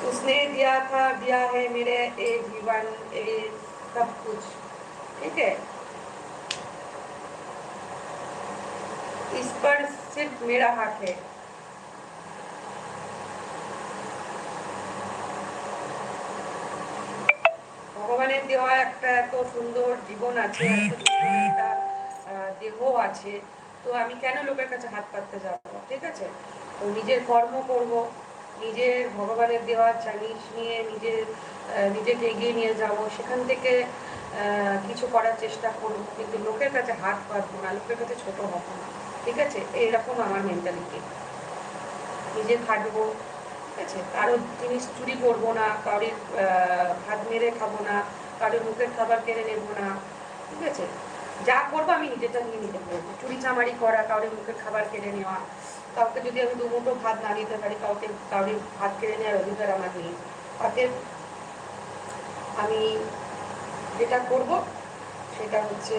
उसने दिया था, दिया है मेरे ये जीवन, ये सब कुछ, ठीक है। इस पर सिर्फ मेरा हक है। ভগবানের দেওয়া একটা এত সুন্দর জীবন আছে, এত সুন্দর একটা দেহ আছে, তো আমি কেন লোকের কাছে হাত পাততে যাব, ঠিক আছে। তো নিজের কর্ম করব, নিজের ভগবানের দেওয়া জিনিস নিয়ে নিজেকে এগিয়ে নিয়ে যাব, সেখান থেকে কিছু করার চেষ্টা করব, কিন্তু লোকের কাছে হাত পাতবো না, লোকের কাছে ছোট হব না, ঠিক আছে। এইরকম আমার মেন্টালিটি। নিজে খাটবো, ঠিক আছে, কারো জিনিস চুরি করবো না, কারোর হাত মেরে খাবো না, কারোর মুখের খাবার কেড়ে নেবো না, ঠিক আছে। যা করবো আমি নিজেটা নিয়ে নিতে পারবো। চুরি চামারি করা, কারোর মুখের খাবার কেড়ে নেওয়া, কাউকে যদি আমি দুমুঠো ভাত না দিতে পারি, কারোর ভাত কেড়ে নেওয়ার অধিকার আমার নেই। অতএব আমি যেটা করবো সেটা হচ্ছে